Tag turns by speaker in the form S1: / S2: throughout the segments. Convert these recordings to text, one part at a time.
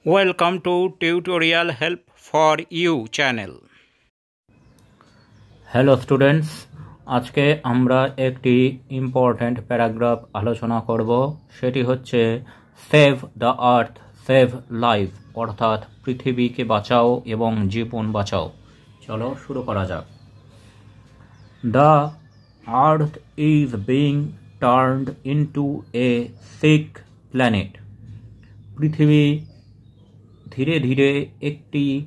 S1: Welcome to Tutorial Help for You channel.
S2: Hello students, আজকে আমরা একটি ইম্পর্ট্যান্ট প্যারাগ্রাফ আলোচনা করব। সেটি হচ্ছে save the earth save life, অর্থাৎ পৃথিবীকে বাঁচাও এবং জীবন বাঁচাও। চলো শুরু করা যাক। The earth is being turned into a sick planet. পৃথিবী ধীরে ধীরে একটি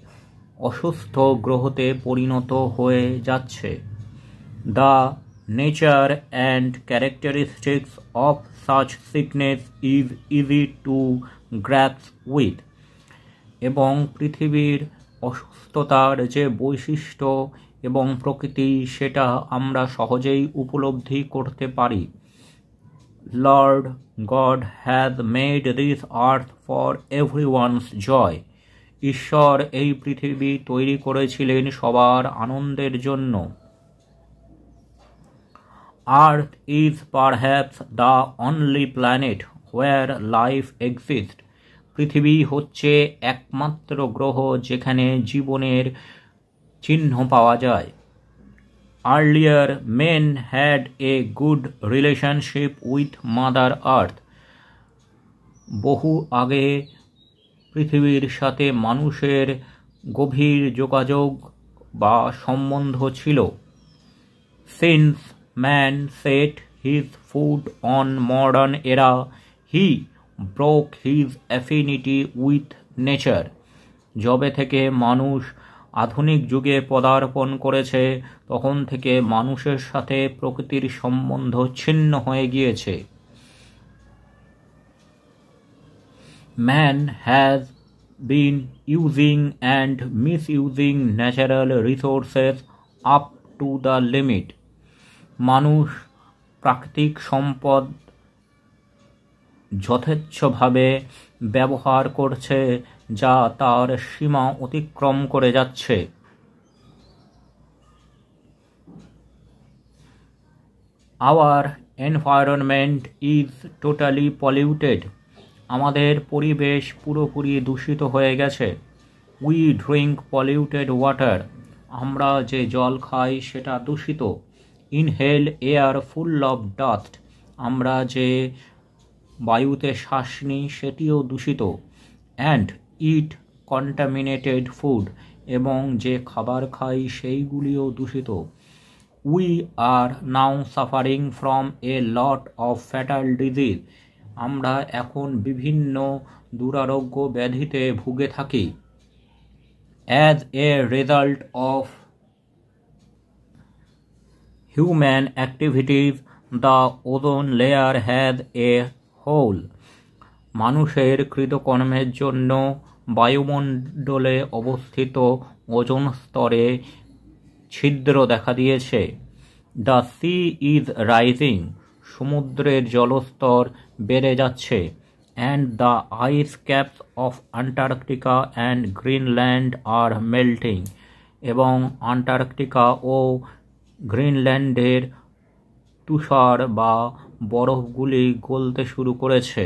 S2: অসুস্থ গ্রহতে পরিণত হয়ে যাচ্ছে। The nature and characteristics of such sickness is easy to grasps with. এবং পৃথিবীর অসুস্থতার যে বৈশিষ্ট্য এবং প্রকৃতি, সেটা আমরা সহজেই উপলব্ধি করতে পারি। Lord God has made this earth for everyone's joy. ঈশ্বর এই পৃথিবী তৈরি করেছিলেন সবার আনন্দের জন্য। Earth is perhaps the only planet where life exists. পৃথিবী হচ্ছে একমাত্র গ্রহ যেখানে জীবনের চিহ্ন পাওয়া যায়। Earlier, men had a good relationship with Mother Earth. বহু আগে পৃথিবীর সাথে মানুষের গভীর যোগাযোগ বা সম্বন্ধ ছিল। Since man set his foot on modern era, he broke his affinity with nature. যবে থেকে মানুষ আধুনিক যুগে পদার্পণ করেছে, তখন থেকে মানুষের সাথে প্রকৃতির সম্বন্ধ ছিন্ন হয়ে গিয়েছে। Man has been using and misusing natural resources up to the limit. মানুষ প্রাকৃতিক সম্পদ যথেচ্ছভাবে ব্যবহার করছে, যা তার সীমা অতিক্রম করে যাচ্ছে। Our environment is totally polluted. আমাদের পরিবেশ পুরোপুরি দূষিত হয়ে গেছে। We drink polluted water. আমরা যে জল খাই সেটা দূষিত। Inhale air full of dust. আমরা যে বায়ুতে শ্বাস নিই সেটিও দূষিত। And eat contaminated food. এবং যে খাবার খাই সেইগুলিও দূষিত। We are now suffering from a lot of fatal disease. আমরা এখন বিভিন্ন দুরারোগ্য ব্যাধিতে ভুগে থাকি। As a result of human activities, the ozone layer has a hole. মানুষের কৃতকর্মের জন্য বায়ুমণ্ডলে অবস্থিত ওজোন স্তরে ছিদ্র দেখা দিয়েছে। The sea is rising. সমুদ্রের জলস্তর বেড়ে যাচ্ছে। And the ice caps of Antarctica and Greenland are melting. এবং আন্টার্কটিকা ও গ্রিনল্যান্ডের তুষার বা বরফগুলি গলতে শুরু করেছে।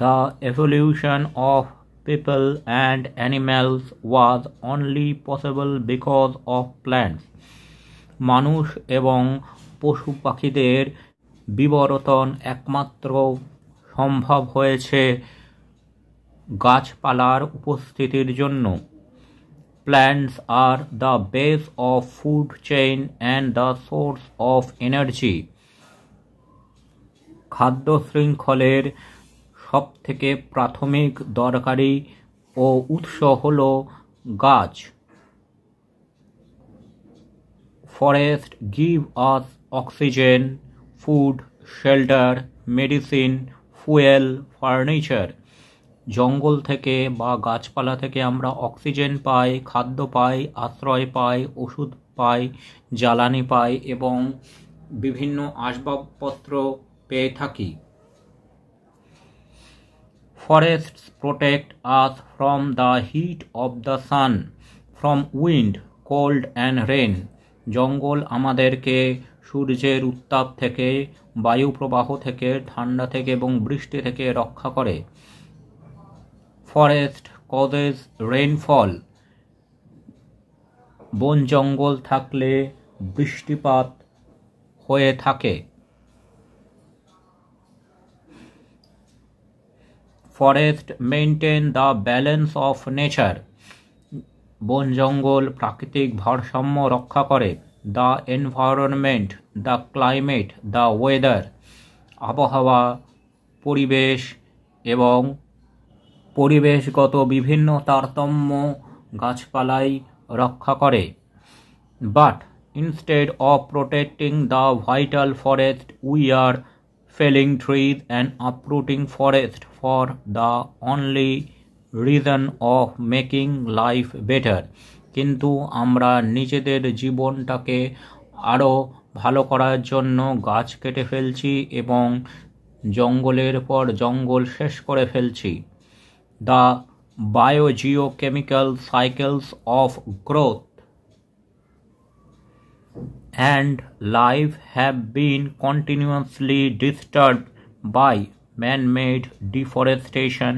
S2: The evolution of people and animals was only possible because of plants. মানুষ এবং পশু পাখিদের বিবর্তন একমাত্র সম্ভব হয়েছে গাছপালার উপস্থিতির জন্য। Plants are the base of food chain and the source of energy. খাদ্য শৃঙ্খলের সবথেকে প্রাথমিক দরকারি ও উৎস হল গাছ। Forests give us oxygen, food, shelter, medicine, fuel, furniture. জঙ্গল থেকে বা গাছপালা থেকে আমরা অক্সিজেন পাই, খাদ্য পাই, আশ্রয় পাই, ওষুধ পাই, জ্বালানি পাই এবং বিভিন্ন আসবাবপত্র পেয়ে থাকি। Forests protect us from the heat of the sun, from wind, cold and rain. জঙ্গল আমাদেরকে সূর্যের উত্তাপ থেকে, বায়ু প্রবাহ থেকে, ঠান্ডা থেকে এবং বৃষ্টি থেকে রক্ষা করে। ফরেস্ট কজেস রেইনফল, বন জঙ্গল থাকলে বৃষ্টিপাত হয়ে থাকে। Forest maintain the balance of nature, বন জঙ্গল প্রাকৃতিক ভারসাম্য রক্ষা করে। The environment, the climate, the weather, আবহাওয়া, পরিবেশ এবং পরিবেশগত বিভিন্ন তারতম্য গাছপালাই রক্ষা করে। But instead of protecting the vital forest we are felling trees and uprooting forest for the only reason of making life better. কিন্তু আমরা নিজেদের জীবনটাকে আরও ভালো করার জন্য গাছ কেটে ফেলছি এবং জঙ্গলের পর জঙ্গল শেষ করে ফেলছি। The biogeochemical cycles of growth and life have been continuously disturbed by man-made deforestation,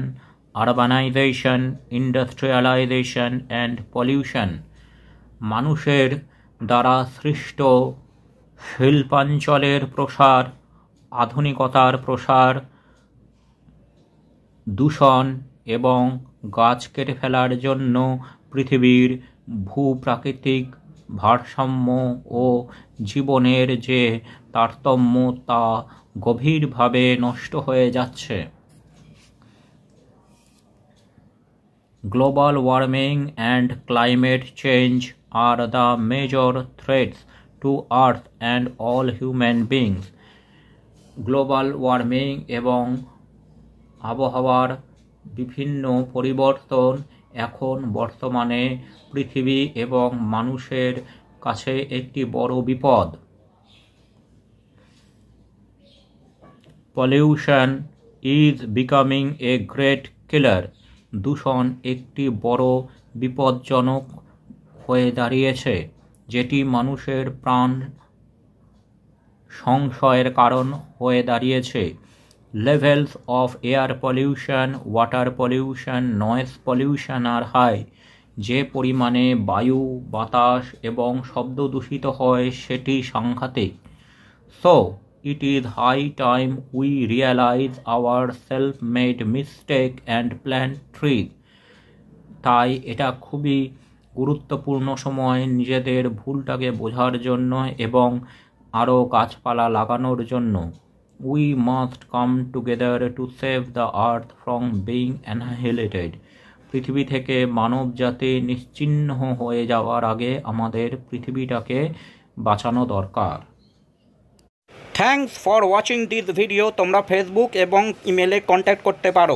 S2: urbanization, industrialization and pollution. মানুষের দ্বারা সৃষ্ট শিল্পাঞ্চলের প্রসার, আধুনিকতার প্রসার, দূষণ এবং গাছ কেটে ফেলার জন্য পৃথিবীর ভূপ্রাকৃতিক ভারসাম্য ও জীবনের যে তারতম্য তা গভীরভাবে নষ্ট হয়ে যাচ্ছে। Global warming and climate change are the major threats to earth and all human beings. Global warming এবং আবহাওয়ার বিভিন্ন পরিবর্তন এখন বর্তমানে পৃথিবী এবং মানুষের কাছে একটি বড় বিপদ। Pollution is becoming a great killer. দূষণ একটি বড় বিপজ্জনক হয়ে দাঁড়িয়েছে, যেটি মানুষের প্রাণ সংশয়ের কারণ হয়ে দাঁড়িয়েছে। Levels of air pollution, water pollution, noise pollution are high. যে পরিমাণে বায়ু, বাতাস এবং শব্দ দূষিত হয় সেটি সাংঘাতিক। So, it is high time we realize our self-made mistake and plant trees. তাই এটা খুবই গুরুত্বপূর্ণ সময় নিজেদের ভুলটাকে বোঝার জন্য এবং আরও গাছপালা লাগানোর জন্য। We must come together to save the earth from being annihilated. পৃথিবী থেকে মানব জাতি নিশ্চিহ্ন হয়ে যাওয়ার আগে আমাদের পৃথিবীটাকে বাঁচানো দরকার।
S1: Thanks for watching this video. তোমরা ফেসবুক এবং ইমেলে কন্ট্যাক্ট করতে পারো।